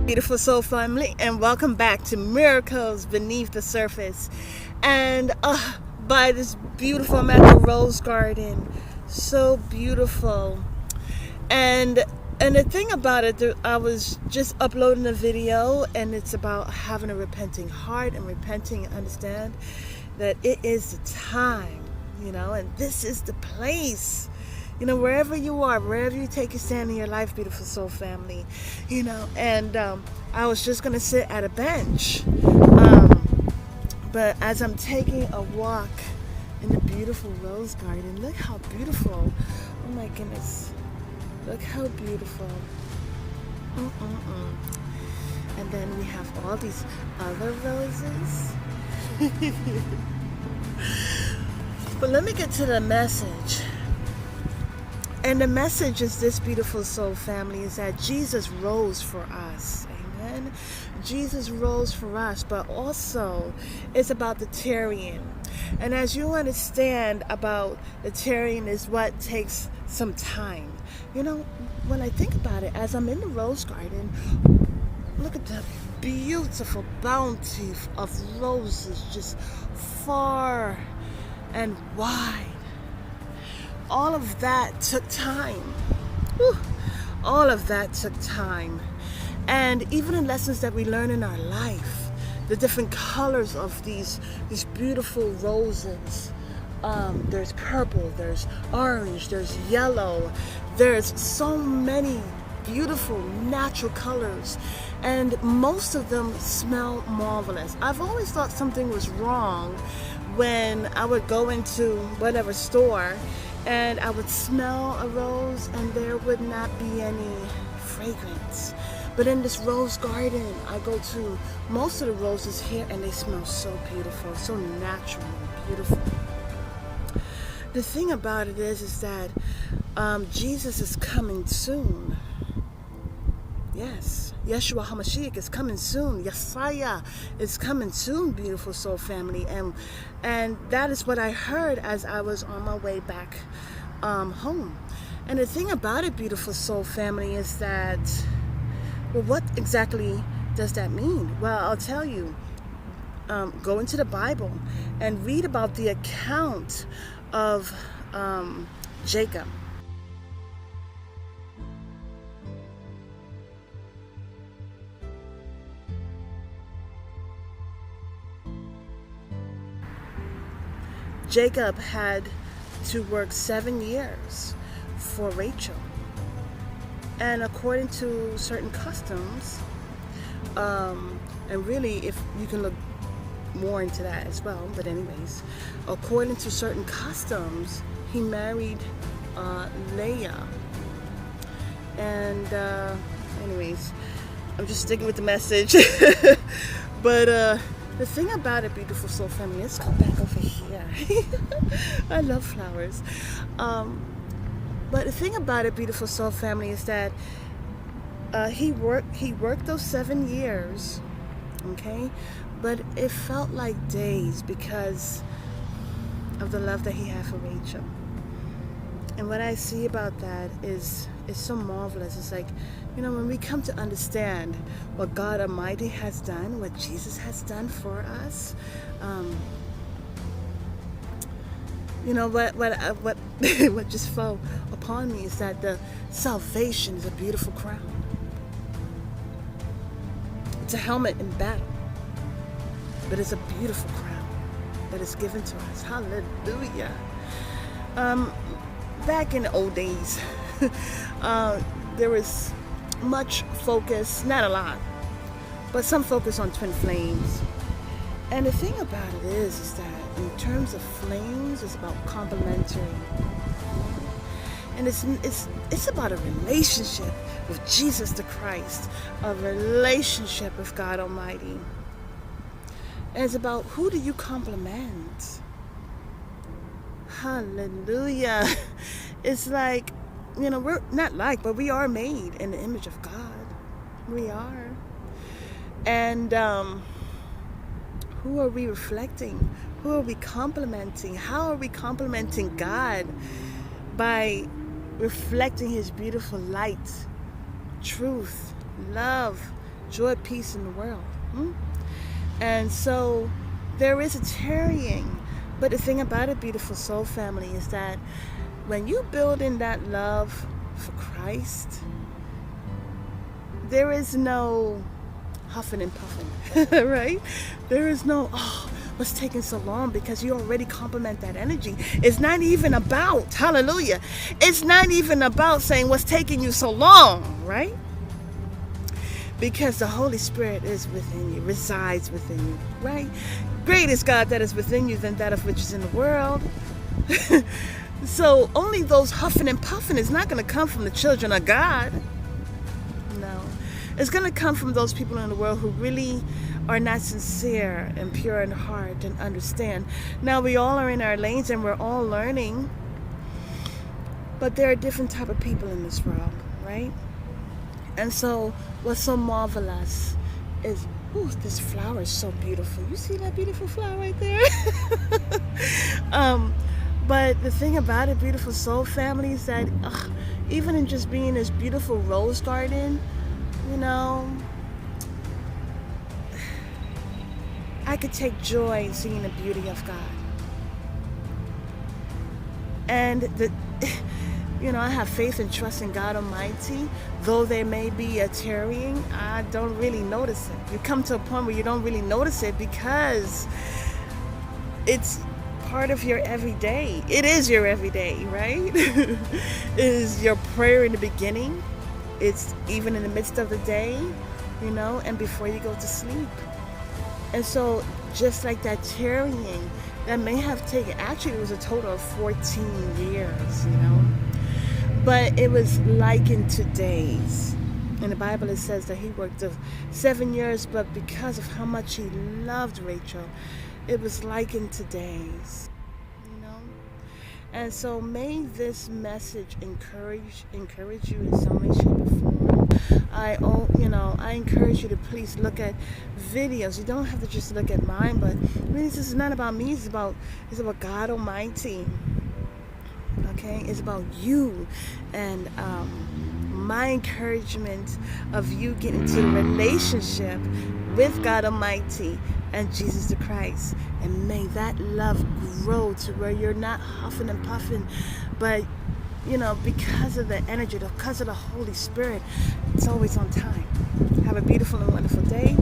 Beautiful soul family, and welcome back to Miracles Beneath the Surface. And by this beautiful, I'm at the Rose Garden, so beautiful. And the thing about it, I was just uploading a video, and it's about having a repenting heart and repenting and understand that it is the time, and this is the place. Wherever you are, wherever you take your stand in your life, beautiful soul family, and I was just going to sit at a bench. But as I'm taking a walk in the beautiful rose garden, look how beautiful. Oh my goodness. Look how beautiful. And then we have all these other roses. But let me get to the message. And the message is this, beautiful soul family, is that Jesus rose for us. Amen. Jesus rose for us, but also it's about the tarrying. And as you understand about the tarrying is what takes some time. When I think about it, as I'm in the rose garden, look at the beautiful bounty of roses, just far and wide. All of that took time. Whew. All of that took time. And even in lessons that we learn in our life, the different colors of these beautiful roses. There's purple, there's orange, there's yellow. There's so many beautiful natural colors. And most of them smell marvelous. I've always thought something was wrong when I would go into whatever store and I would smell a rose and there would not be any fragrance. But in this rose garden, I go to most of the roses here and they smell so beautiful, so natural and beautiful. The thing about it is that Jesus is coming soon. Yes, Yeshua HaMashiach is coming soon. Yeshua is coming soon, beautiful soul family. And that is what I heard as I was on my way back home. And the thing about it, beautiful soul family, is that, well, what exactly does that mean? Well, I'll tell you. Go into the Bible and read about the account of Jacob. Jacob had to work 7 years for Rachel. And according to certain customs, and really if you can look more into that as well, but anyways, according to certain customs, he married Leah. And anyways, I'm just sticking with the message. But the thing about it, beautiful soul family, let's go back over here. I love flowers. But the thing about it, beautiful soul family, is that he worked those 7 years, okay? But it felt like days because of the love that he had for Rachel. And what I see about that is so marvelous. It's like, when we come to understand what God Almighty has done, what Jesus has done for us, what just fell upon me is that the salvation is a beautiful crown. It's a helmet in battle, but it's a beautiful crown that is given to us. Hallelujah. Back in the old days, there was much focus, not a lot, but some focus on twin flames. And the thing about it is that in terms of flames, it's about complementary. And it's about a relationship with Jesus the Christ, a relationship with God Almighty. And it's about, who do you complement? Hallelujah. It's like, we're not like, but we are made in the image of God. We are. And who are we reflecting? Who are we complimenting? How are we complimenting God? By reflecting his beautiful light, truth, love, joy, peace in the world. And so there is a tarrying. But the thing about it, beautiful soul family, is that when you build in that love for Christ, there is no huffing and puffing, right? There is no, oh, what's taking so long, because you already complement that energy. It's not even about, hallelujah, it's not even about saying what's taking you so long, right? Because the Holy Spirit is within you, resides within you, right? Great is God that is within you than that of which is in the world. So only those huffing and puffing is not going to come from the children of God. No. It's going to come from those people in the world who really are not sincere and pure in heart and understand. Now, we all are in our lanes and we're all learning, but there are different type of people in this world, right? And so what's so marvelous is, ooh, this flower is so beautiful. You see that beautiful flower right there? But the thing about it, beautiful soul family, is that even in just being this beautiful rose garden, you know, I could take joy in seeing the beauty of God. And you know, I have faith and trust in God Almighty. Though there may be a tarrying, I don't really notice it. You come to a point where you don't really notice it because it's part of your everyday. It is your everyday, right? It is your prayer in the beginning. It's even in the midst of the day, you know, and before you go to sleep. And so just like that tarrying, that may have taken, actually it was a total of 14 years, you know. But it was likened to days. In the Bible it says that he worked 7 years, but because of how much he loved Rachel, it was likened to days, you know. And so may this message encourage you in some way, shape, or form. I encourage you to please look at videos. You don't have to just look at mine, but really this is not about me. It's about God Almighty. Okay, it's about you, and my encouragement of you getting into a relationship with God Almighty and Jesus the Christ. And may that love grow to where you're not huffing and puffing, but you know, because of the energy, because of the Holy Spirit, it's always on time. Have a beautiful and wonderful day.